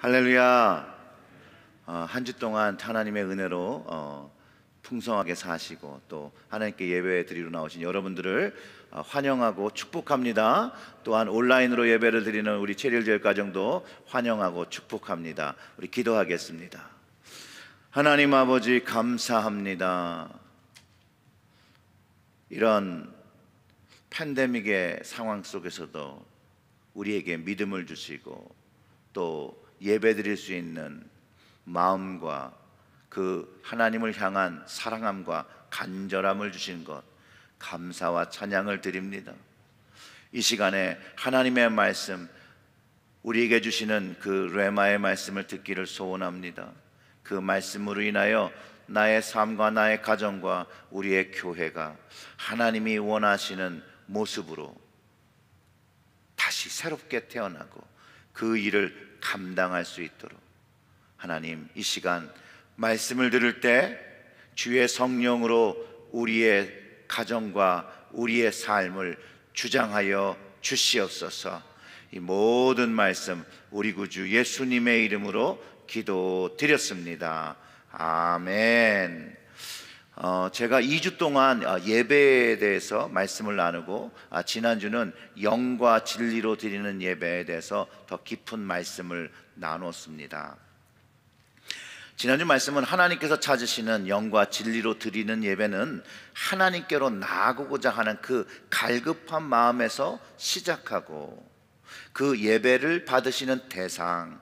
할렐루야. 한 주 동안 하나님의 은혜로 풍성하게 사시고 또 하나님께 예배 드리러 나오신 여러분들을 환영하고 축복합니다. 또한 온라인으로 예배를 드리는 우리 체리얼제일가정도 환영하고 축복합니다. 우리 기도하겠습니다. 하나님 아버지, 감사합니다. 이런 팬데믹의 상황 속에서도 우리에게 믿음을 주시고 또 예배 드릴 수 있는 마음과 그 하나님을 향한 사랑함과 간절함을 주신 것 감사와 찬양을 드립니다. 이 시간에 하나님의 말씀, 우리에게 주시는 그 레마의 말씀을 듣기를 소원합니다. 그 말씀으로 인하여 나의 삶과 나의 가정과 우리의 교회가 하나님이 원하시는 모습으로 다시 새롭게 태어나고 그 일을 감당할 수 있도록 하나님, 이 시간 말씀을 들을 때 주의 성령으로 우리의 가정과 우리의 삶을 주장하여 주시옵소서. 이 모든 말씀 우리 구주 예수님의 이름으로 기도드렸습니다. 아멘. 제가 2주 동안 예배에 대해서 말씀을 나누고 지난주는 영과 진리로 드리는 예배에 대해서 더 깊은 말씀을 나눴습니다. 지난주 말씀은 하나님께서 찾으시는 영과 진리로 드리는 예배는 하나님께로 나아가고자 하는 그 갈급한 마음에서 시작하고 그 예배를 받으시는 대상,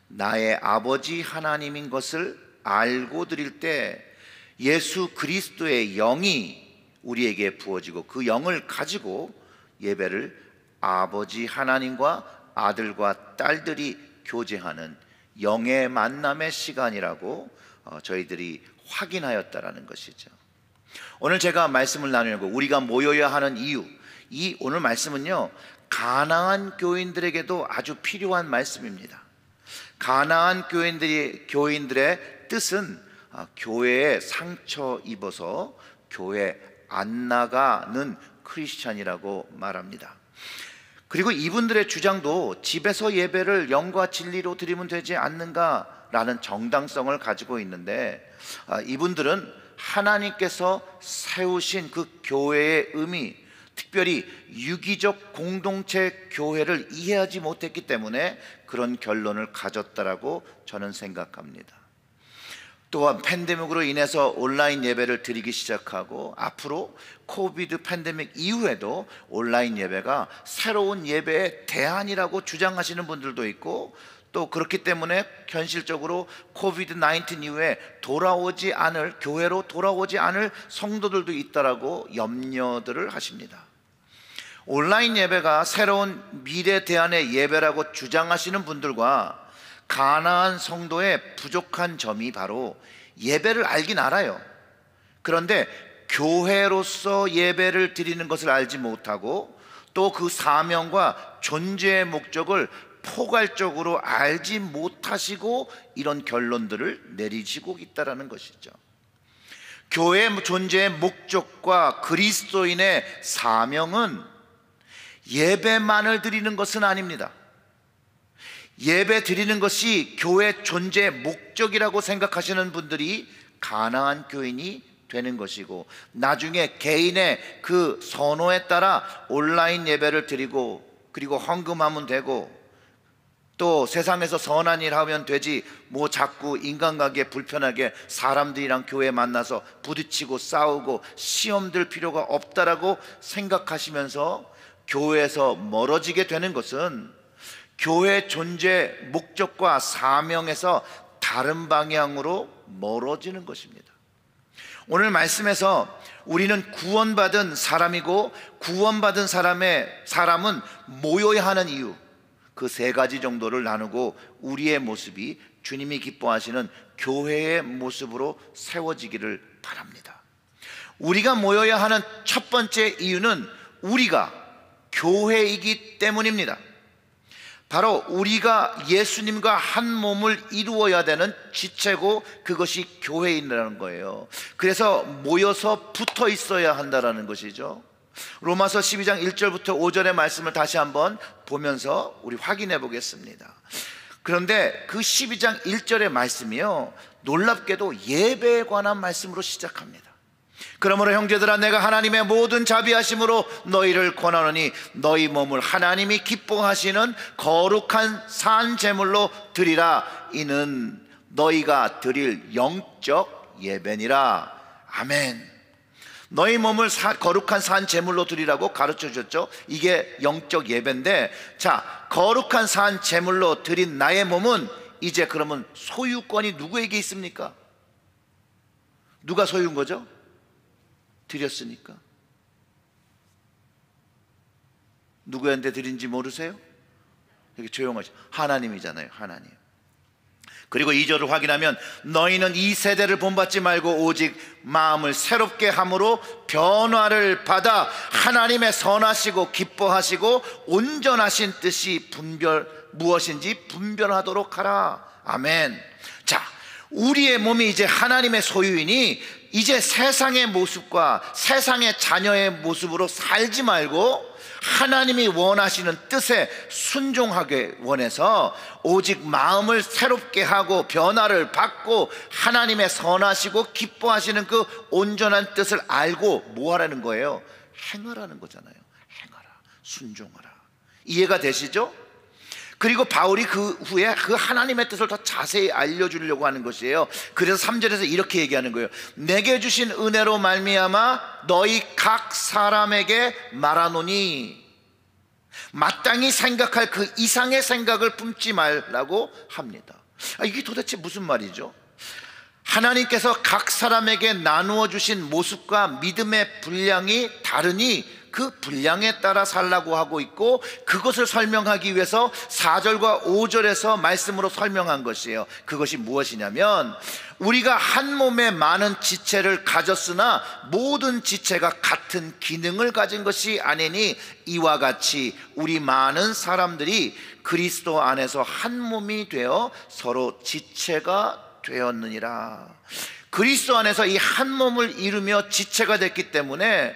나의 아버지 하나님인 것을 알고 드릴 때 예수 그리스도의 영이 우리에게 부어지고 그 영을 가지고 예배를 아버지 하나님과 아들과 딸들이 교제하는 영의 만남의 시간이라고 저희들이 확인하였다라는 것이죠. 오늘 제가 말씀을 나누려고 우리가 모여야 하는 이유, 이 오늘 말씀은요 가나안 교인들에게도 아주 필요한 말씀입니다. 가나안 교인들의 뜻은 교회에 상처 입어서 교회 안 나가는 크리스찬이라고 말합니다. 그리고 이분들의 주장도 집에서 예배를 영과 진리로 드리면 되지 않는가라는 정당성을 가지고 있는데, 이분들은 하나님께서 세우신 그 교회의 의미, 특별히 유기적 공동체 교회를 이해하지 못했기 때문에 그런 결론을 가졌다라고 저는 생각합니다. 또한 팬데믹으로 인해서 온라인 예배를 드리기 시작하고 앞으로 코비드 팬데믹 이후에도 온라인 예배가 새로운 예배의 대안이라고 주장하시는 분들도 있고, 또 그렇기 때문에 현실적으로 코비드 19 이후에 교회로 돌아오지 않을 성도들도 있다라고 염려들을 하십니다. 온라인 예배가 새로운 미래 대안의 예배라고 주장하시는 분들과 가나안 성도의 부족한 점이 바로 예배를 알긴 알아요. 그런데 교회로서 예배를 드리는 것을 알지 못하고 또 그 사명과 존재의 목적을 포괄적으로 알지 못하시고 이런 결론들을 내리시고 있다는 것이죠. 교회의 존재의 목적과 그리스도인의 사명은 예배만을 드리는 것은 아닙니다. 예배 드리는 것이 교회 존재의 목적이라고 생각하시는 분들이 가나안 교인이 되는 것이고, 나중에 개인의 그 선호에 따라 온라인 예배를 드리고 그리고 헌금하면 되고 또 세상에서 선한 일 하면 되지 뭐 자꾸 인간관계 불편하게 사람들이랑 교회 만나서 부딪히고 싸우고 시험 들 필요가 없다라고 생각하시면서 교회에서 멀어지게 되는 것은 교회 존재 목적과 사명에서 다른 방향으로 멀어지는 것입니다. 오늘 말씀에서 우리는 구원받은 사람이고 구원받은 사람은 모여야 하는 이유, 그 세 가지 정도를 나누고 우리의 모습이 주님이 기뻐하시는 교회의 모습으로 세워지기를 바랍니다. 우리가 모여야 하는 첫 번째 이유는 우리가 교회이기 때문입니다. 바로 우리가 예수님과 한 몸을 이루어야 되는 지체고 그것이 교회인이라는 거예요. 그래서 모여서 붙어 있어야 한다는 것이죠. 로마서 12장 1절부터 5절의 말씀을 다시 한번 보면서 우리 확인해 보겠습니다. 그런데 그 12장 1절의 말씀이요, 놀랍게도 예배에 관한 말씀으로 시작합니다. 그러므로 형제들아, 내가 하나님의 모든 자비하심으로 너희를 권하노니 너희 몸을 하나님이 기뻐하시는 거룩한 산 제물로 드리라. 이는 너희가 드릴 영적 예배니라. 아멘. 너희 몸을 거룩한 산 제물로 드리라고 가르쳐 주셨죠. 이게 영적 예배인데, 자, 거룩한 산 제물로 드린 나의 몸은 이제 그러면 소유권이 누구에게 있습니까? 누가 소유인 거죠? 드렸으니까. 누구한테 드린지 모르세요? 이렇게 조용하죠. 하나님이잖아요. 하나님. 그리고 2절을 확인하면 너희는 이 세대를 본받지 말고 오직 마음을 새롭게 함으로 변화를 받아 하나님의 선하시고 기뻐하시고 온전하신 뜻이 무엇인지 분별하도록 하라. 아멘. 자, 우리의 몸이 이제 하나님의 소유이니 이제 세상의 모습과 세상의 자녀의 모습으로 살지 말고 하나님이 원하시는 뜻에 순종하게 원해서 오직 마음을 새롭게 하고 변화를 받고 하나님의 선하시고 기뻐하시는 그 온전한 뜻을 알고 뭐 하라는 거예요? 행하라는 거잖아요. 행하라, 순종하라. 이해가 되시죠? 그리고 바울이 그 후에 그 하나님의 뜻을 더 자세히 알려주려고 하는 것이에요. 그래서 3절에서 이렇게 얘기하는 거예요. 내게 주신 은혜로 말미암아 너희 각 사람에게 말하노니, 마땅히 생각할 그 이상의 생각을 품지 말라고 합니다. 이게 도대체 무슨 말이죠? 하나님께서 각 사람에게 나누어 주신 모습과 믿음의 분량이 다르니 그 분량에 따라 살라고 하고 있고, 그것을 설명하기 위해서 4절과 5절에서 말씀으로 설명한 것이에요. 그것이 무엇이냐면, 우리가 한 몸에 많은 지체를 가졌으나 모든 지체가 같은 기능을 가진 것이 아니니 이와 같이 우리 많은 사람들이 그리스도 안에서 한 몸이 되어 서로 지체가 되었느니라. 그리스도 안에서 이 한 몸을 이루며 지체가 됐기 때문에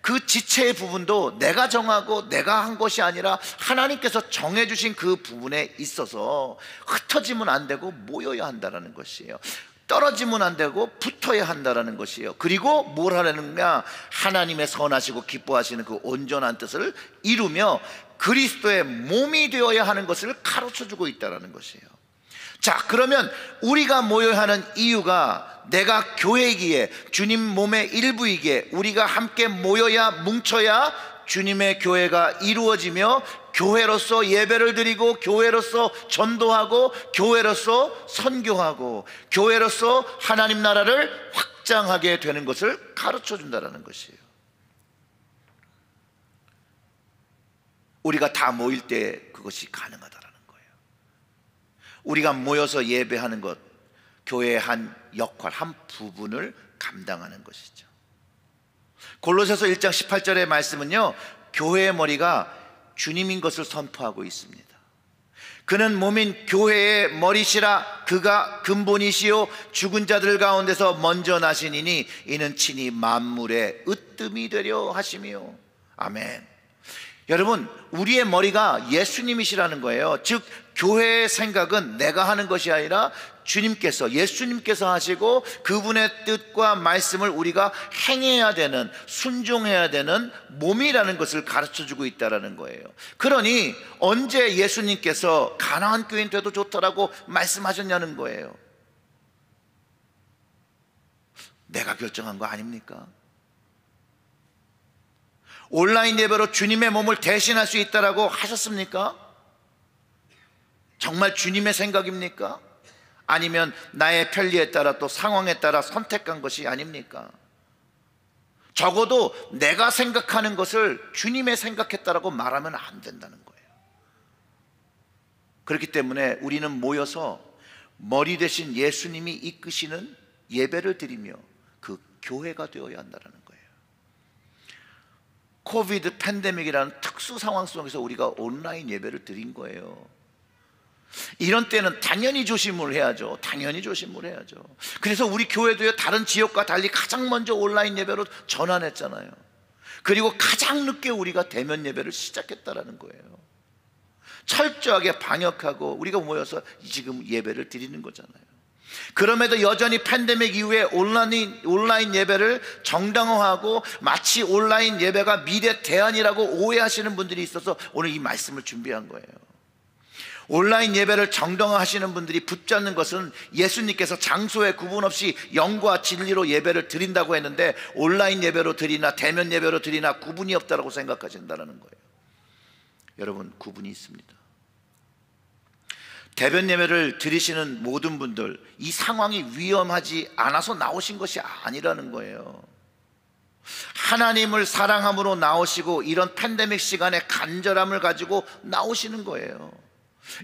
그 지체의 부분도 내가 정하고 내가 한 것이 아니라 하나님께서 정해주신 그 부분에 있어서 흩어지면 안 되고 모여야 한다는 것이에요. 떨어지면 안 되고 붙어야 한다는 것이에요. 그리고 뭘 하려는가? 하나님의 선하시고 기뻐하시는 그 온전한 뜻을 이루며 그리스도의 몸이 되어야 하는 것을 가르쳐주고 있다는 것이에요. 자, 그러면 우리가 모여야 하는 이유가, 내가 교회이기에, 주님 몸의 일부이기에 우리가 함께 모여야, 뭉쳐야 주님의 교회가 이루어지며 교회로서 예배를 드리고 교회로서 전도하고 교회로서 선교하고 교회로서 하나님 나라를 확장하게 되는 것을 가르쳐 준다는 것이에요. 우리가 다 모일 때 그것이 가능하다라는 거예요. 우리가 모여서 예배하는 것, 교회의 한 역할, 한 부분을 감당하는 것이죠. 골로새서 1장 18절의 말씀은요, 교회의 머리가 주님인 것을 선포하고 있습니다. 그는 몸인 교회의 머리시라. 그가 근본이시요 죽은 자들 가운데서 먼저 나시니니 이는 친히 만물의 으뜸이 되려 하시며. 아멘. 여러분, 우리의 머리가 예수님이시라는 거예요. 즉 교회의 생각은 내가 하는 것이 아니라 주님께서, 예수님께서 하시고 그분의 뜻과 말씀을 우리가 행해야 되는, 순종해야 되는 몸이라는 것을 가르쳐주고 있다는 거예요. 그러니 언제 예수님께서 가나안 교인 돼도 좋다라고 말씀하셨냐는 거예요. 내가 결정한 거 아닙니까? 온라인 예배로 주님의 몸을 대신할 수 있다라고 하셨습니까? 정말 주님의 생각입니까? 아니면 나의 편리에 따라 또 상황에 따라 선택한 것이 아닙니까? 적어도 내가 생각하는 것을 주님의 생각했다라고 말하면 안 된다는 거예요. 그렇기 때문에 우리는 모여서 머리 대신 예수님이 이끄시는 예배를 드리며 그 교회가 되어야 한다는 거예요. 코비드 팬데믹이라는 특수 상황 속에서 우리가 온라인 예배를 드린 거예요. 이런 때는 당연히 조심을 해야죠. 당연히 조심을 해야죠. 그래서 우리 교회도요, 다른 지역과 달리 가장 먼저 온라인 예배로 전환했잖아요. 그리고 가장 늦게 우리가 대면 예배를 시작했다라는 거예요. 철저하게 방역하고 우리가 모여서 지금 예배를 드리는 거잖아요. 그럼에도 여전히 팬데믹 이후에 온라인 예배를 정당화하고 마치 온라인 예배가 미래 대안이라고 오해하시는 분들이 있어서 오늘 이 말씀을 준비한 거예요. 온라인 예배를 정당화하시는 분들이 붙잡는 것은 예수님께서 장소에 구분 없이 영과 진리로 예배를 드린다고 했는데 온라인 예배로 드리나 대면 예배로 드리나 구분이 없다고 생각하신다는 거예요. 여러분, 구분이 있습니다. 대면 예배를 드리시는 모든 분들, 이 상황이 위험하지 않아서 나오신 것이 아니라는 거예요. 하나님을 사랑함으로 나오시고 이런 팬데믹 시간에 간절함을 가지고 나오시는 거예요.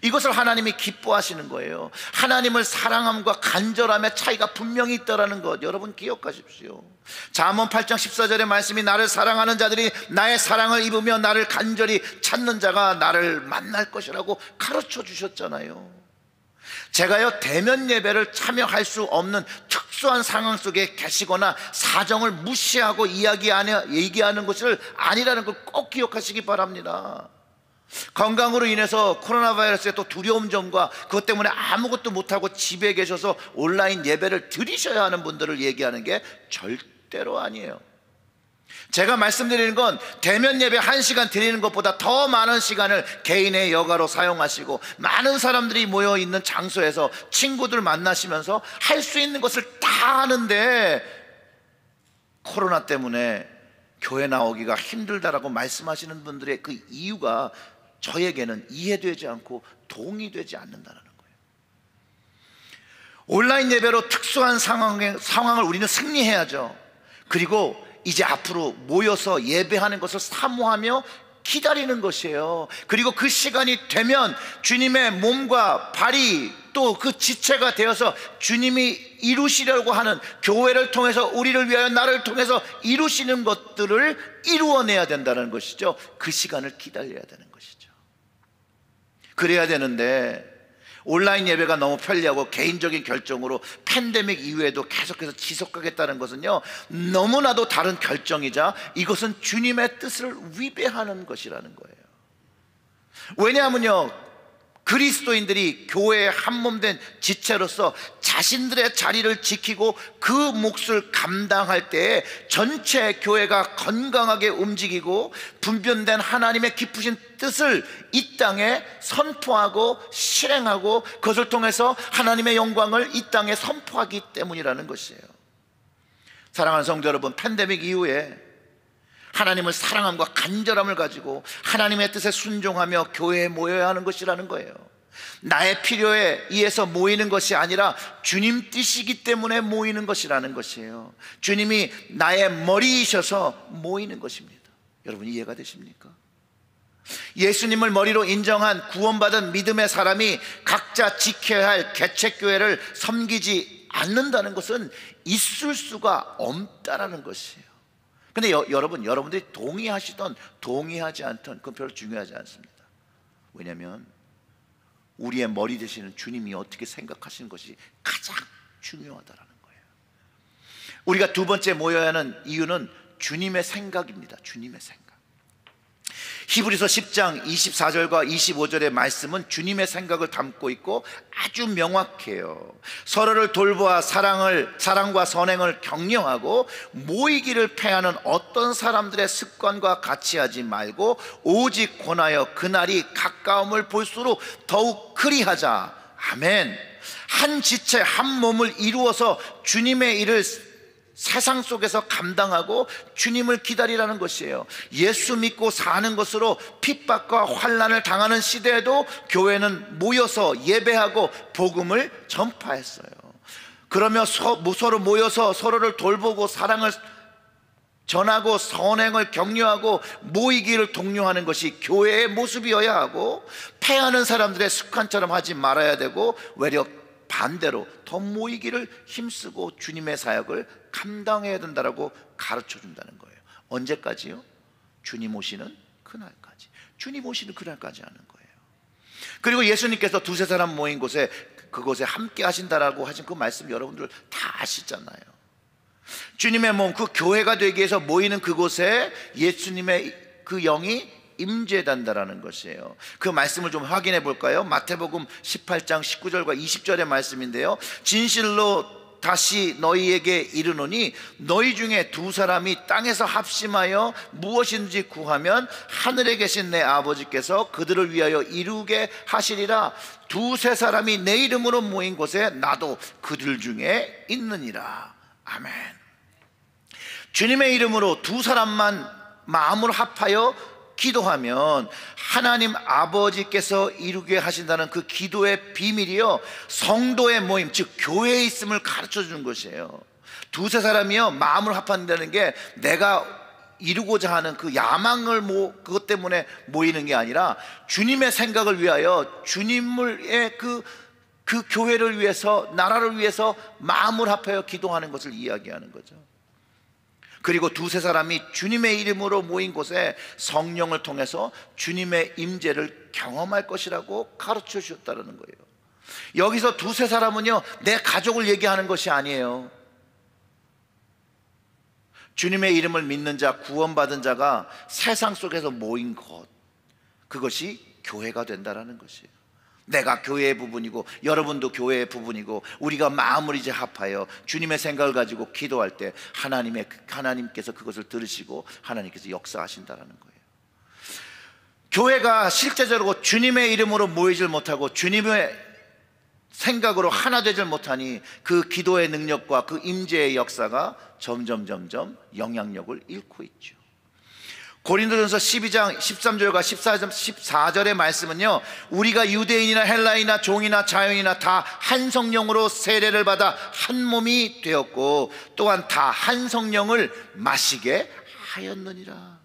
이것을 하나님이 기뻐하시는 거예요. 하나님을 사랑함과 간절함의 차이가 분명히 있다는 것 여러분 기억하십시오. 잠언 8장 14절의 말씀이 나를 사랑하는 자들이 나의 사랑을 입으며 나를 간절히 찾는 자가 나를 만날 것이라고 가르쳐 주셨잖아요. 제가요, 대면 예배를 참여할 수 없는 특수한 상황 속에 계시거나 사정을 무시하고 얘기하는 것을 아니라는 걸 꼭 기억하시기 바랍니다. 건강으로 인해서 코로나 바이러스의 또 두려움점과 그것 때문에 아무것도 못하고 집에 계셔서 온라인 예배를 드리셔야 하는 분들을 얘기하는 게 절대로 아니에요. 제가 말씀드리는 건 대면 예배 1시간 드리는 것보다 더 많은 시간을 개인의 여가로 사용하시고 많은 사람들이 모여있는 장소에서 친구들 만나시면서 할 수 있는 것을 다 하는데 코로나 때문에 교회 나오기가 힘들다라고 말씀하시는 분들의 그 이유가 저에게는 이해되지 않고 동의되지 않는다는 거예요. 온라인 예배로 특수한 상황을 우리는 승리해야죠. 그리고 이제 앞으로 모여서 예배하는 것을 사모하며 기다리는 것이에요. 그리고 그 시간이 되면 주님의 몸과 발이 또 그 지체가 되어서 주님이 이루시려고 하는 교회를 통해서 우리를 위하여 나를 통해서 이루시는 것들을 이루어내야 된다는 것이죠. 그 시간을 기다려야 되는 것이죠. 그래야 되는데 온라인 예배가 너무 편리하고 개인적인 결정으로 팬데믹 이후에도 계속해서 지속하겠다는 것은요, 너무나도 다른 결정이자 이것은 주님의 뜻을 위배하는 것이라는 거예요. 왜냐하면요, 그리스도인들이 교회의 한몸된 지체로서 자신들의 자리를 지키고 그 몫을 감당할 때에 전체 교회가 건강하게 움직이고 분변된 하나님의 깊으신 뜻을 이 땅에 선포하고 실행하고 그것을 통해서 하나님의 영광을 이 땅에 선포하기 때문이라는 것이에요. 사랑하는 성도 여러분, 팬데믹 이후에 하나님을 사랑함과 간절함을 가지고 하나님의 뜻에 순종하며 교회에 모여야 하는 것이라는 거예요. 나의 필요에 의해서 모이는 것이 아니라 주님 뜻이기 때문에 모이는 것이라는 것이에요. 주님이 나의 머리이셔서 모이는 것입니다. 여러분, 이해가 되십니까? 예수님을 머리로 인정한 구원받은 믿음의 사람이 각자 지켜야 할 개척교회를 섬기지 않는다는 것은 있을 수가 없다라는 것이에요. 근데 여러분, 여러분들이 동의하시던 동의하지 않던 그건 별로 중요하지 않습니다. 왜냐하면 우리의 머리 되시는 주님이 어떻게 생각하시는 것이 가장 중요하다라는 거예요. 우리가 두 번째 모여야 하는 이유는 주님의 생각입니다. 주님의 생각. 히브리서 10장 24절과 25절의 말씀은 주님의 생각을 담고 있고 아주 명확해요. 서로를 돌보아 사랑과 선행을 격려하고 모이기를 패하는 어떤 사람들의 습관과 같이 하지 말고 오직 권하여 그날이 가까움을 볼수록 더욱 그리하자. 아멘. 한 지체 한 몸을 이루어서 주님의 일을 세상 속에서 감당하고 주님을 기다리라는 것이에요. 예수 믿고 사는 것으로 핍박과 환난을 당하는 시대에도 교회는 모여서 예배하고 복음을 전파했어요. 그러며 서로 모여서 서로를 돌보고 사랑을 전하고 선행을 격려하고 모이기를 독려하는 것이 교회의 모습이어야 하고, 패하는 사람들의 습관처럼 하지 말아야 되고, 외려 반대로 더 모이기를 힘쓰고 주님의 사역을 감당해야 된다라고 가르쳐 준다는 거예요. 언제까지요? 주님 오시는 그날까지. 주님 오시는 그날까지 하는 거예요. 그리고 예수님께서 두세 사람 모인 곳에 그곳에 함께 하신다라고 하신 그 말씀 여러분들 다 아시잖아요. 주님의 몸, 그 교회가 되기 위해서 모이는 그곳에 예수님의 그 영이 임재된다라는 것이에요. 그 말씀을 좀 확인해 볼까요? 마태복음 18장 19절과 20절의 말씀인데요, 진실로 다시 너희에게 이르노니 너희 중에 두 사람이 땅에서 합심하여 무엇인지 구하면 하늘에 계신 내 아버지께서 그들을 위하여 이루게 하시리라. 두세 사람이 내 이름으로 모인 곳에 나도 그들 중에 있느니라. 아멘. 주님의 이름으로 두 사람만 마음을 합하여 기도하면 하나님 아버지께서 이루게 하신다는 그 기도의 비밀이요, 성도의 모임, 즉 교회에 있음을 가르쳐 주는 것이에요. 두세 사람이요 마음을 합한다는 게 내가 이루고자 하는 그 야망을 그것 때문에 모이는 게 아니라 주님의 생각을 위하여, 주님의 그 교회를 위해서, 나라를 위해서 마음을 합하여 기도하는 것을 이야기하는 거죠. 그리고 두세 사람이 주님의 이름으로 모인 곳에 성령을 통해서 주님의 임재를 경험할 것이라고 가르쳐 주셨다는 거예요. 여기서 두세 사람은요 내 가족을 얘기하는 것이 아니에요. 주님의 이름을 믿는 자, 구원받은 자가 세상 속에서 모인 것, 그것이 교회가 된다는 것이에요. 내가 교회의 부분이고 여러분도 교회의 부분이고 우리가 마음을 이제 합하여 주님의 생각을 가지고 기도할 때 하나님께서 그것을 들으시고 하나님께서 역사하신다는 거예요. 교회가 실제적으로 주님의 이름으로 모이질 못하고 주님의 생각으로 하나 되질 못하니 그 기도의 능력과 그 임재의 역사가 점점 영향력을 잃고 있죠. 고린도전서 12장 13절과 14절의 말씀은요, 우리가 유대인이나 헬라인이나 종이나 자유인이나 다 한 성령으로 세례를 받아 한 몸이 되었고 또한 다 한 성령을 마시게 하였느니라.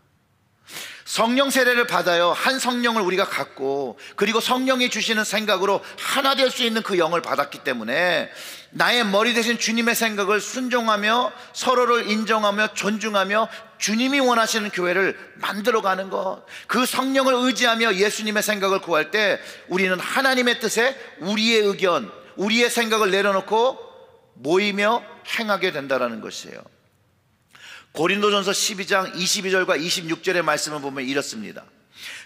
성령 세례를 받아요. 한 성령을 우리가 갖고, 그리고 성령이 주시는 생각으로 하나 될 수 있는 그 영을 받았기 때문에 나의 머리 대신 주님의 생각을 순종하며 서로를 인정하며 존중하며 주님이 원하시는 교회를 만들어가는 것, 그 성령을 의지하며 예수님의 생각을 구할 때 우리는 하나님의 뜻에 우리의 의견, 우리의 생각을 내려놓고 모이며 행하게 된다는 것이에요. 고린도전서 12장 22절과 26절의 말씀을 보면 이렇습니다.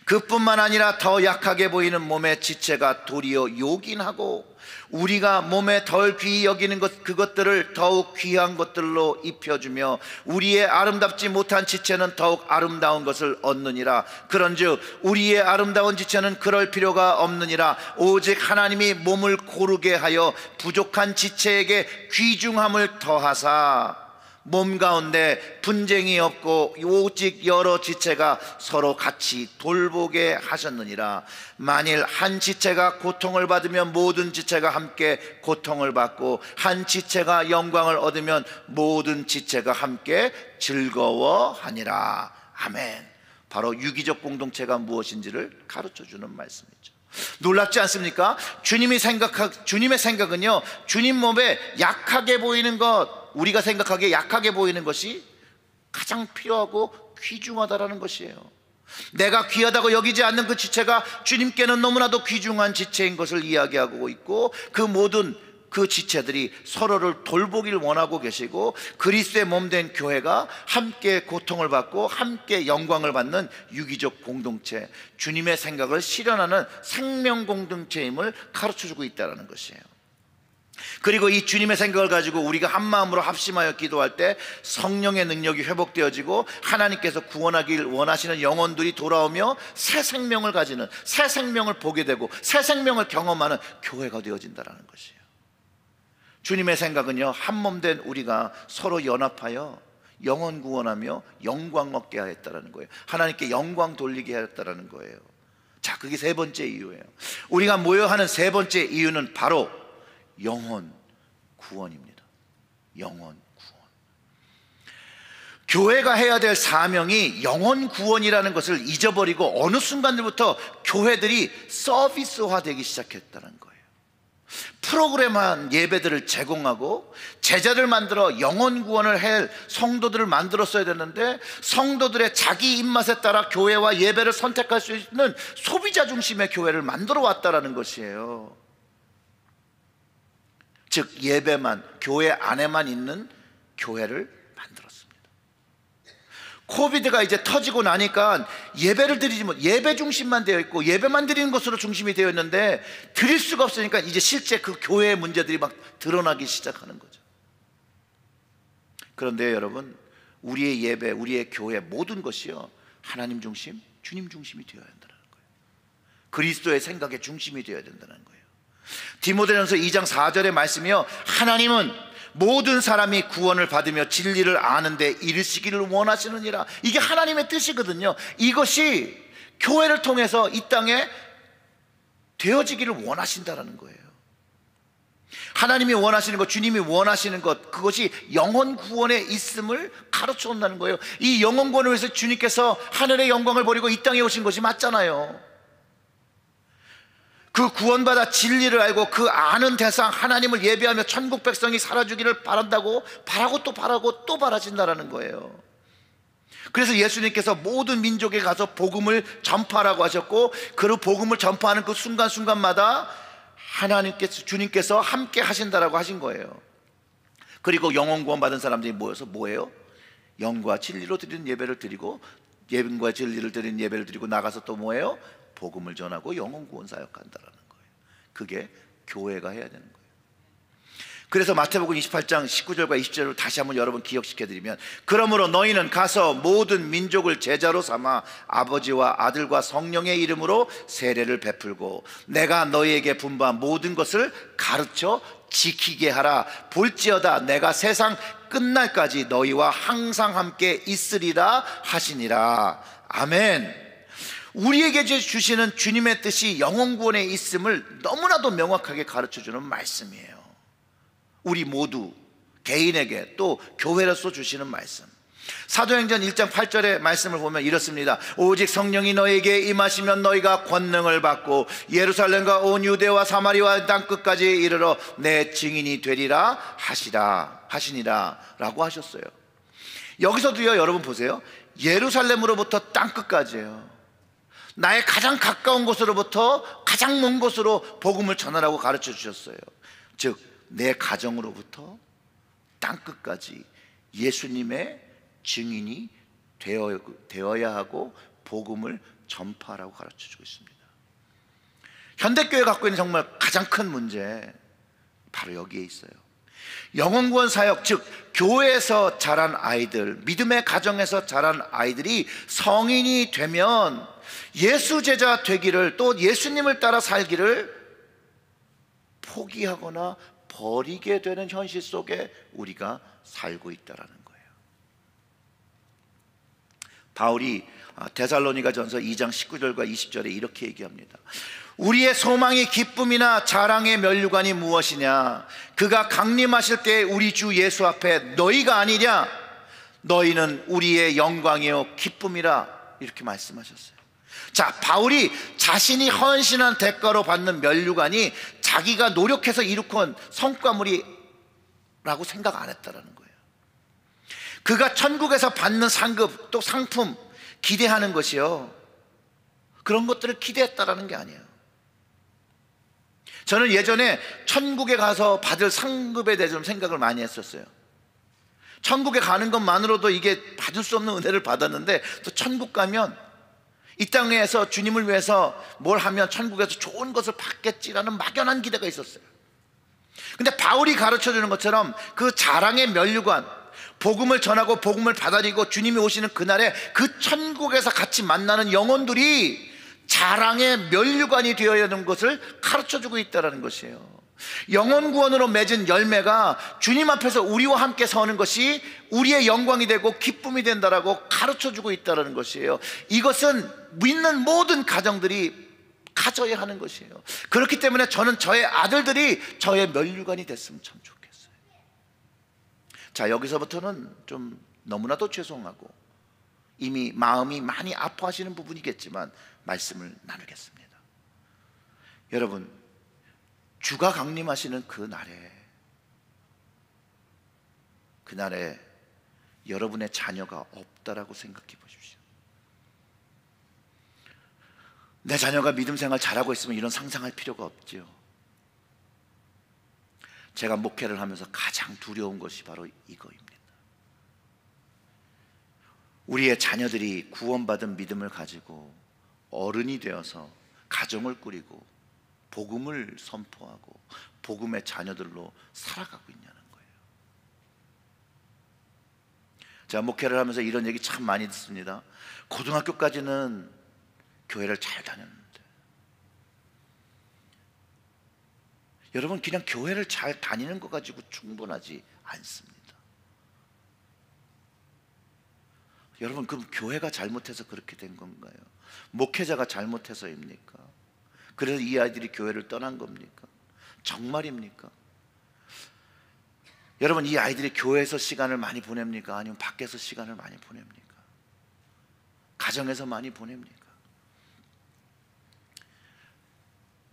그뿐만 아니라 더 약하게 보이는 몸의 지체가 도리어 요긴하고 우리가 몸에 덜 귀히 여기는 그것들을 더욱 귀한 것들로 입혀주며 우리의 아름답지 못한 지체는 더욱 아름다운 것을 얻느니라. 그런즉 우리의 아름다운 지체는 그럴 필요가 없느니라. 오직 하나님이 몸을 고르게 하여 부족한 지체에게 귀중함을 더하사 몸 가운데 분쟁이 없고 오직 여러 지체가 서로 같이 돌보게 하셨느니라. 만일 한 지체가 고통을 받으면 모든 지체가 함께 고통을 받고 한 지체가 영광을 얻으면 모든 지체가 함께 즐거워하니라. 아멘. 바로 유기적 공동체가 무엇인지를 가르쳐주는 말씀이죠. 놀랍지 않습니까? 주님의 생각은요, 주님 몸에 약하게 보이는 것, 우리가 생각하기에 약하게 보이는 것이 가장 필요하고 귀중하다라는 것이에요. 내가 귀하다고 여기지 않는 그 지체가 주님께는 너무나도 귀중한 지체인 것을 이야기하고 있고, 그 모든 그 지체들이 서로를 돌보기를 원하고 계시고 그리스도의 몸된 교회가 함께 고통을 받고 함께 영광을 받는 유기적 공동체, 주님의 생각을 실현하는 생명 공동체임을 가르쳐주고 있다는 것이에요. 그리고 이 주님의 생각을 가지고 우리가 한 마음으로 합심하여 기도할 때 성령의 능력이 회복되어지고 하나님께서 구원하길 원하시는 영혼들이 돌아오며 새 생명을 가지는, 새 생명을 보게 되고 새 생명을 경험하는 교회가 되어진다는 것이에요. 주님의 생각은요, 한 몸 된 우리가 서로 연합하여 영혼 구원하며 영광 얻게 하였다는 거예요. 하나님께 영광 돌리게 하였다는 거예요. 자, 그게 세 번째 이유예요. 우리가 모여 하는 세 번째 이유는 바로 영혼 구원입니다. 영혼 구원. 교회가 해야 될 사명이 영혼 구원이라는 것을 잊어버리고 어느 순간부터 교회들이 서비스화되기 시작했다는 거예요. 프로그램한 예배들을 제공하고 제자를 만들어 영혼 구원을 할 성도들을 만들었어야 되는데, 성도들의 자기 입맛에 따라 교회와 예배를 선택할 수 있는 소비자 중심의 교회를 만들어 왔다는 것이에요. 즉 예배만, 교회 안에만 있는 교회를 만들었습니다. 코비드가 이제 터지고 나니까 예배를 드리지 못, 예배 중심만 되어 있고 예배만 드리는 것으로 중심이 되어 있는데 드릴 수가 없으니까 이제 실제 그 교회의 문제들이 막 드러나기 시작하는 거죠. 그런데 여러분, 우리의 예배, 우리의 교회 모든 것이요, 하나님 중심, 주님 중심이 되어야 한다는 거예요. 그리스도의 생각의 중심이 되어야 된다는 거예요. 디모데전서 2장 4절의 말씀이요, 하나님은 모든 사람이 구원을 받으며 진리를 아는데 이르시기를 원하시느니라. 이게 하나님의 뜻이거든요. 이것이 교회를 통해서 이 땅에 되어지기를 원하신다라는 거예요. 하나님이 원하시는 것, 주님이 원하시는 것, 그것이 영혼 구원에 있음을 가르쳐 온다는 거예요. 이 영혼 구원을 위해서 주님께서 하늘의 영광을 버리고 이 땅에 오신 것이 맞잖아요. 그 구원받아 진리를 알고 그 아는 대상 하나님을 예배하며 천국 백성이 살아주기를 바란다고 바라고 또 바라고 또 바라신다라는 거예요. 그래서 예수님께서 모든 민족에 가서 복음을 전파하라고 하셨고, 그 복음을 전파하는 그 순간순간마다 하나님께서, 주님께서 함께 하신다라고 하신 거예요. 그리고 영혼 구원 받은 사람들이 모여서 뭐예요? 영과 진리로 드리는 예배를 드리고, 영과 진리를 드리는 예배를 드리고 나가서 또 뭐예요? 복음을 전하고 영혼 구원 사역한다라는 거예요. 그게 교회가 해야 되는 거예요. 그래서 마태복음 28장 19절과 20절을 다시 한번 여러분 기억시켜 드리면, 그러므로 너희는 가서 모든 민족을 제자로 삼아 아버지와 아들과 성령의 이름으로 세례를 베풀고 내가 너희에게 분부한 모든 것을 가르쳐 지키게 하라. 볼지어다 내가 세상 끝날까지 너희와 항상 함께 있으리라 하시니라. 아멘. 우리에게 주시는 주님의 뜻이 영혼 구원에 있음을 너무나도 명확하게 가르쳐주는 말씀이에요. 우리 모두 개인에게 또 교회로서 주시는 말씀. 사도행전 1장 8절의 말씀을 보면 이렇습니다. 오직 성령이 너에게 임하시면 너희가 권능을 받고 예루살렘과 온 유대와 사마리아 땅끝까지 이르러 내 증인이 되리라 하시니라 라고 하셨어요. 여기서도요, 여러분 보세요. 예루살렘으로부터 땅끝까지예요. 나의 가장 가까운 곳으로부터 가장 먼 곳으로 복음을 전하라고 가르쳐 주셨어요. 즉 내 가정으로부터 땅끝까지 예수님의 증인이 되어야 하고 복음을 전파하라고 가르쳐주고 있습니다. 현대교회가 갖고 있는 정말 가장 큰 문제, 바로 여기에 있어요. 영혼구원 사역, 즉 교회에서 자란 아이들, 믿음의 가정에서 자란 아이들이 성인이 되면 예수 제자 되기를, 또 예수님을 따라 살기를 포기하거나 버리게 되는 현실 속에 우리가 살고 있다는 거예요. 바울이 데살로니가 전서 2장 19절과 20절에 이렇게 얘기합니다. 우리의 소망이 기쁨이나 자랑의 면류관이 무엇이냐? 그가 강림하실 때 우리 주 예수 앞에 너희가 아니냐? 너희는 우리의 영광이요 기쁨이라, 이렇게 말씀하셨어요. 자, 바울이 자신이 헌신한 대가로 받는 면류관이 자기가 노력해서 이룩한 성과물이라고 생각 안 했다는 거예요. 그가 천국에서 받는 상급 또 상품 기대하는 것이요, 그런 것들을 기대했다라는 게 아니에요. 저는 예전에 천국에 가서 받을 상급에 대해서 좀 생각을 많이 했었어요. 천국에 가는 것만으로도 이게 받을 수 없는 은혜를 받았는데, 또 천국 가면 이 땅에서 주님을 위해서 뭘 하면 천국에서 좋은 것을 받겠지라는 막연한 기대가 있었어요. 근데 바울이 가르쳐주는 것처럼 그 자랑의 면류관, 복음을 전하고 복음을 받아들이고 주님이 오시는 그날에 그 천국에서 같이 만나는 영혼들이 자랑의 면류관이 되어야 하는 것을 가르쳐주고 있다는 것이에요. 영혼 구원으로 맺은 열매가 주님 앞에서 우리와 함께 서는 것이 우리의 영광이 되고 기쁨이 된다라고 가르쳐주고 있다는 것이에요. 이것은 믿는 모든 가정들이 가져야 하는 것이에요. 그렇기 때문에 저는 저의 아들들이 저의 면류관이 됐으면 참 좋겠어요. 자, 여기서부터는 좀 너무나도 죄송하고 이미 마음이 많이 아파하시는 부분이겠지만 말씀을 나누겠습니다. 여러분, 주가 강림하시는 그날에 여러분의 자녀가 없다라고 생각해 보십시오. 내 자녀가 믿음 생활 잘하고 있으면 이런 상상할 필요가 없죠. 제가 목회를 하면서 가장 두려운 것이 바로 이거입니다. 우리의 자녀들이 구원받은 믿음을 가지고 어른이 되어서 가정을 꾸리고 복음을 선포하고 복음의 자녀들로 살아가고 있냐는 거예요. 제가 목회를 하면서 이런 얘기 참 많이 듣습니다. 고등학교까지는 교회를 잘 다녔는데, 여러분, 그냥 교회를 잘 다니는 것 가지고 충분하지 않습니다. 여러분, 그럼 교회가 잘못해서 그렇게 된 건가요? 목회자가 잘못해서입니까? 그래서 이 아이들이 교회를 떠난 겁니까? 정말입니까? 여러분, 이 아이들이 교회에서 시간을 많이 보냅니까? 아니면 밖에서 시간을 많이 보냅니까? 가정에서 많이 보냅니까?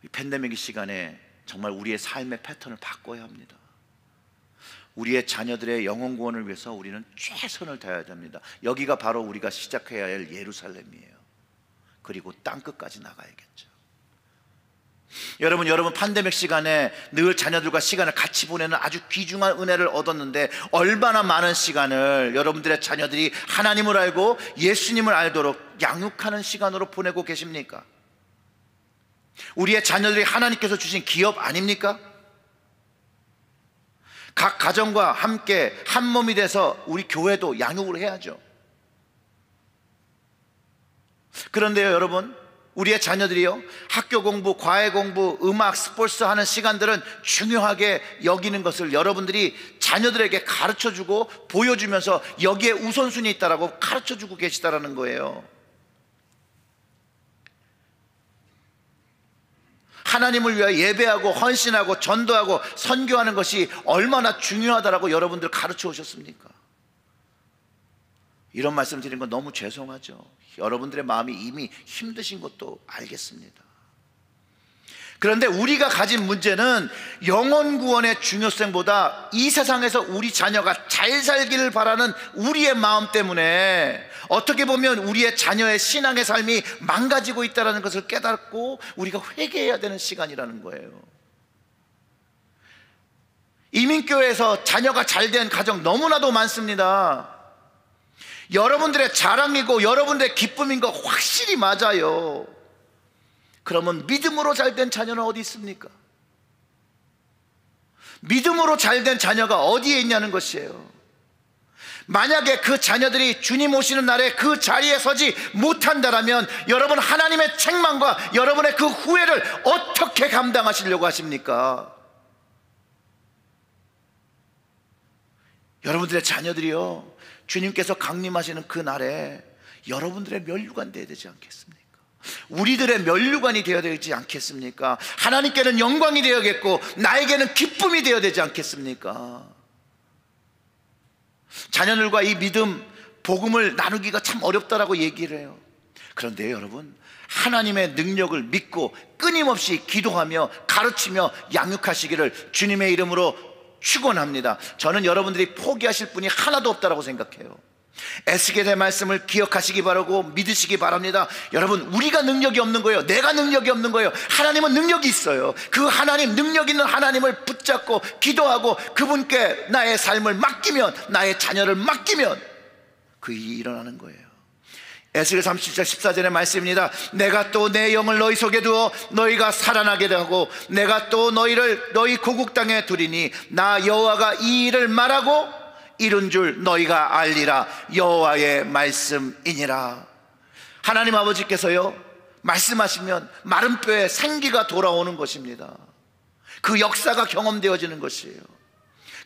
이 팬데믹 시간에 정말 우리의 삶의 패턴을 바꿔야 합니다. 우리의 자녀들의 영혼 구원을 위해서 우리는 최선을 다해야 됩니다. 여기가 바로 우리가 시작해야 할 예루살렘이에요. 그리고 땅끝까지 나가야겠죠. 여러분 팬데믹 시간에 늘 자녀들과 시간을 같이 보내는 아주 귀중한 은혜를 얻었는데, 얼마나 많은 시간을 여러분들의 자녀들이 하나님을 알고 예수님을 알도록 양육하는 시간으로 보내고 계십니까? 우리의 자녀들이 하나님께서 주신 기업 아닙니까? 각 가정과 함께 한 몸이 돼서 우리 교회도 양육을 해야죠. 그런데요, 여러분, 우리의 자녀들이요, 학교 공부, 과외 공부, 음악, 스포츠 하는 시간들은 중요하게 여기는 것을 여러분들이 자녀들에게 가르쳐주고 보여주면서 여기에 우선순위 있다라고 가르쳐주고 계시다라는 거예요. 하나님을 위하여 예배하고 헌신하고 전도하고 선교하는 것이 얼마나 중요하다라고 여러분들 가르쳐 오셨습니까? 이런 말씀 드린 건 너무 죄송하죠. 여러분들의 마음이 이미 힘드신 것도 알겠습니다. 그런데 우리가 가진 문제는 영혼 구원의 중요성보다 이 세상에서 우리 자녀가 잘 살기를 바라는 우리의 마음 때문에 어떻게 보면 우리의 자녀의 신앙의 삶이 망가지고 있다는 것을 깨닫고 우리가 회개해야 되는 시간이라는 거예요. 이민교회에서 자녀가 잘된 가정 너무나도 많습니다. 여러분들의 자랑이고 여러분들의 기쁨인 거 확실히 맞아요. 그러면 믿음으로 잘된 자녀는 어디 있습니까? 믿음으로 잘된 자녀가 어디에 있냐는 것이에요. 만약에 그 자녀들이 주님 오시는 날에 그 자리에 서지 못한다면 여러분, 하나님의 책망과 여러분의 그 후회를 어떻게 감당하시려고 하십니까? 여러분들의 자녀들이요, 주님께서 강림하시는 그 날에 여러분들의 면류관 되어야 되지 않겠습니까? 우리들의 면류관이 되어야 되지 않겠습니까? 하나님께는 영광이 되어야겠고 나에게는 기쁨이 되어야 되지 않겠습니까? 자녀들과 이 믿음, 복음을 나누기가 참 어렵다라고 얘기를 해요. 그런데 여러분, 하나님의 능력을 믿고 끊임없이 기도하며 가르치며 양육하시기를 주님의 이름으로 축원합니다. 저는 여러분들이 포기하실 분이 하나도 없다라고 생각해요. 에스겔의 말씀을 기억하시기 바라고 믿으시기 바랍니다. 여러분, 우리가 능력이 없는 거예요. 내가 능력이 없는 거예요. 하나님은 능력이 있어요. 그 하나님, 능력 있는 하나님을 붙잡고 기도하고 그분께 나의 삶을 맡기면, 나의 자녀를 맡기면 그 일이 일어나는 거예요. 에스겔 37장 14절의 말씀입니다. 내가 또 내 영을 너희 속에 두어 너희가 살아나게 하고 내가 또 너희를 너희 고국 땅에 두리니 나 여호와가 이 일을 말하고 이룬 줄 너희가 알리라. 여호와의 말씀이니라. 하나님 아버지께서요, 말씀하시면 마른 뼈에 생기가 돌아오는 것입니다. 그 역사가 경험되어지는 것이에요.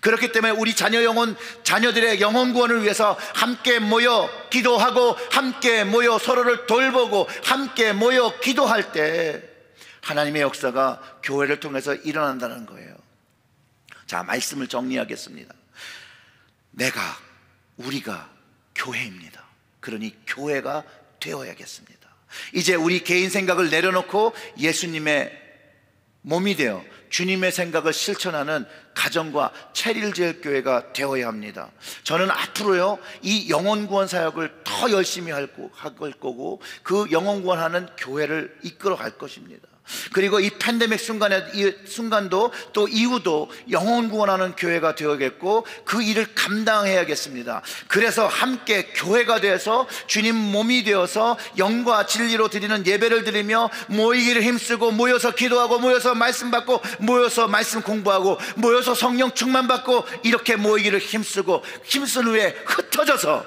그렇기 때문에 우리 자녀들의 영혼 구원을 위해서 함께 모여 기도하고 함께 모여 서로를 돌보고 함께 모여 기도할 때 하나님의 역사가 교회를 통해서 일어난다는 거예요. 자, 말씀을 정리하겠습니다. 우리가 교회입니다. 그러니 교회가 되어야겠습니다. 이제 우리 개인 생각을 내려놓고 예수님의 몸이 되어 주님의 생각을 실천하는 가정과 체릴제일교회가 되어야 합니다. 저는 앞으로요, 이 영혼구원 사역을 더 열심히 할 거고 그 영혼구원하는 교회를 이끌어 갈 것입니다. 그리고 이 팬데믹 순간도 또 이후도 영혼 구원하는 교회가 되어야겠고 그 일을 감당해야겠습니다. 그래서 함께 교회가 되어서 주님 몸이 되어서 영과 진리로 드리는 예배를 드리며 모이기를 힘쓰고, 모여서 기도하고, 모여서 말씀 받고, 모여서 말씀 공부하고, 모여서 성령 충만 받고, 이렇게 모이기를 힘쓰고, 힘쓴 후에 흩어져서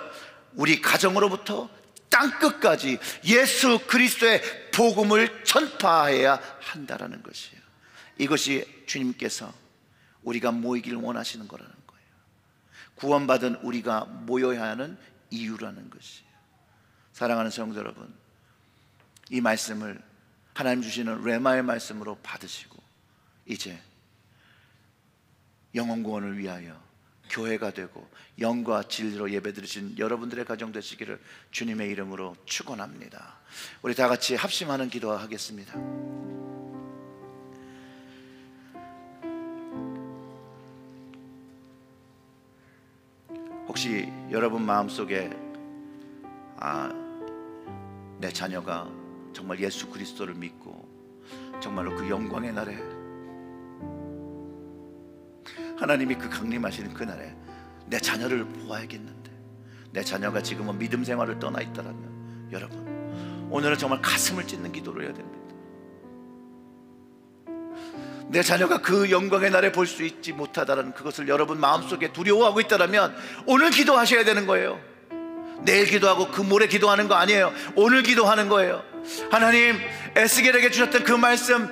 우리 가정으로부터 땅끝까지 예수 그리스도의 복음을 전파해야 한다라는 것이에요. 이것이 주님께서 우리가 모이기를 원하시는 거라는 거예요. 구원받은 우리가 모여야 하는 이유라는 것이에요. 사랑하는 성도 여러분, 이 말씀을 하나님 주시는 레마의 말씀으로 받으시고 이제 영혼 구원을 위하여 교회가 되고 영과 진리로 예배드리신 여러분들의 가정 되시기를 주님의 이름으로 축원합니다. 우리 다 같이 합심하는 기도하겠습니다. 혹시 여러분 마음속에 내 자녀가 정말 예수 그리스도를 믿고 정말로 그 영광의 날에, 하나님이 그 강림하시는 그 날에 내 자녀를 보아야겠는데, 내 자녀가 지금은 믿음 생활을 떠나 있다라면 여러분 오늘은 정말 가슴을 찢는 기도를 해야 됩니다. 내 자녀가 그 영광의 날에 볼 수 있지 못하다라는 그것을 여러분 마음속에 두려워하고 있다라면 오늘 기도하셔야 되는 거예요. 내일 기도하고 그 모레 기도하는 거 아니에요. 오늘 기도하는 거예요. 하나님, 에스겔에게 주셨던 그 말씀,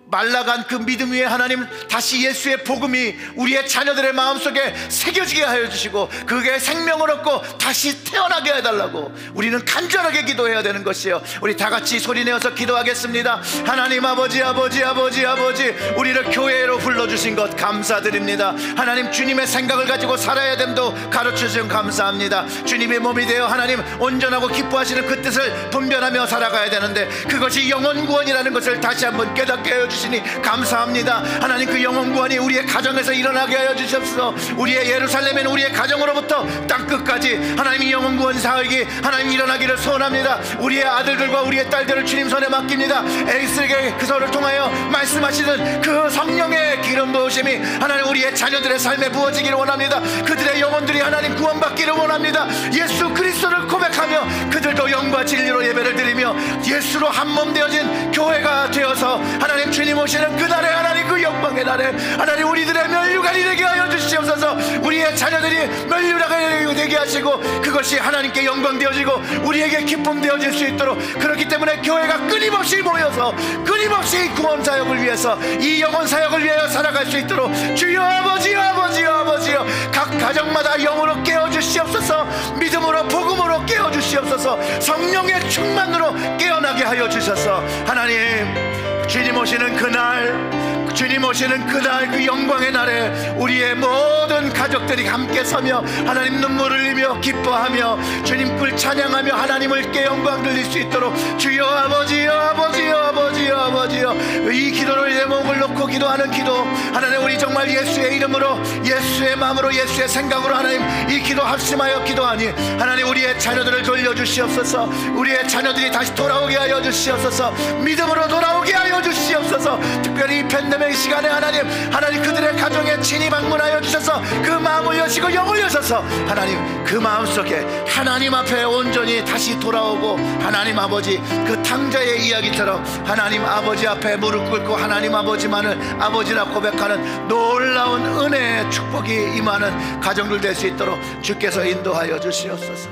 말라간 그 믿음 위에 하나님 다시 예수의 복음이 우리의 자녀들의 마음속에 새겨지게 하여 주시고 그게 생명을 얻고 다시 태어나게 해달라고 우리는 간절하게 기도해야 되는 것이에요. 우리 다 같이 소리내어서 기도하겠습니다. 하나님 아버지, 아버지, 아버지, 아버지, 우리를 교회로 불러주신 것 감사드립니다. 하나님, 주님의 생각을 가지고 살아야 됨도 가르쳐주신 감사합니다. 주님의 몸이 되어 하나님 온전하고 기뻐하시는 그 뜻을 분별하며 살아가야 되는데 그것이 영혼 구원이라는 것을 다시 한번 깨닫게 하여 주시니 감사합니다. 하나님, 그 영혼 구원이 우리의 가정에서 일어나게 하여 주시옵소서. 우리의 예루살렘에는 우리의 가정으로부터 땅끝까지 하나님이 영혼 구원 사역이 하나님 일어나기를 소원합니다. 우리의 아들들과 우리의 딸들을 주님 손에 맡깁니다. 에스겔에게 그서를 통하여 말씀하시는 그 성령의 기름 부으심이 하나님 우리의 자녀들의 삶에 부어지기를 원합니다. 그들의 영혼들이 하나님 구원받기를 원합니다. 예수 그리스도를 고백하며 그들도 영과 진리로 예배를 드리며 예수로 한몸 되어진 교회가 되어서 하나님 주님 오시는 그날에 하나님 그 영광의 날에 하나님 우리들의 면류관이 되게 하여 주시옵소서. 우리의 자녀들이 면류관이 되게 하시고 그것이 하나님께 영광 되어지고 우리에게 기쁨 되어질 수 있도록, 그렇기 때문에 교회가 끊임없이 모여서 끊임없이 구원 사역을 위해서 이 영혼 사역을 위하여 살아갈 수 있도록 주여 아버지여, 아버지여, 아버지여, 각 가정마다 영으로 깨워주시옵소서. 믿음으로 복음으로 깨워주시옵소서. 성령의 충만으로 깨어나게 하여 주셔서 하나님 주님 오시는 그날, 주님 오시는 그날 그 영광의 날에 우리의 모든 가족들이 함께 서며 하나님 눈물을 흘리며 기뻐하며 주님 꿀 찬양하며 하나님을께 영광 돌릴 수 있도록 주여 아버지여, 아버지여, 아버지여, 아버지여, 이 기도를 내 목을 놓고 기도하는 기도 하나님 우리 정말 예수의 이름으로 예수의 마음으로 예수의 생각으로 하나님 이 기도 합심하여 기도하니 하나님 우리의 자녀들을 돌려주시옵소서. 우리의 자녀들이 다시 돌아오게 하여 주시옵소서. 믿음으로 돌아오게 하여 주시옵소서. 특별히 이 팬데믹 시간에 하나님 그들의 가정에 친히 방문하여 주셔서 그 마음을 여시고 영을 여셔서 하나님 그 마음속에 하나님 앞에 온전히 다시 돌아오고 하나님 아버지 그 탕자의 이야기처럼 하나님 아버지 앞에 무릎 꿇고 하나님 아버지만을 아버지라 고백하는 놀라운 은혜의 축복이 임하는 가정들 될 수 있도록 주께서 인도하여 주시옵소서.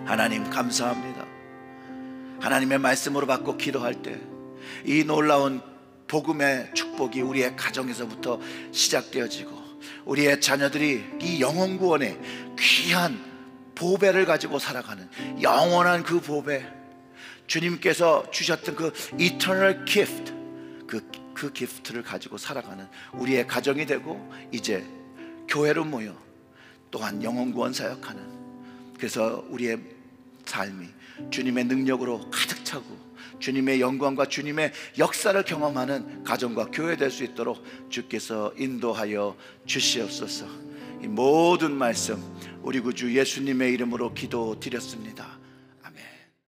하나님 감사합니다. 하나님의 말씀으로 받고 기도할 때 이 놀라운 복음의 축복이 우리의 가정에서부터 시작되어지고 우리의 자녀들이 이 영혼 구원의 귀한 보배를 가지고 살아가는 영원한 그 보배, 주님께서 주셨던 그 eternal gift, 그 기프트를 가지고 살아가는 우리의 가정이 되고 이제 교회로 모여 또한 영혼 구원 사역하는, 그래서 우리의 삶이 주님의 능력으로 가득 차고 주님의 영광과 주님의 역사를 경험하는 가정과 교회 될 수 있도록 주께서 인도하여 주시옵소서. 이 모든 말씀 우리 구주 예수님의 이름으로 기도드렸습니다.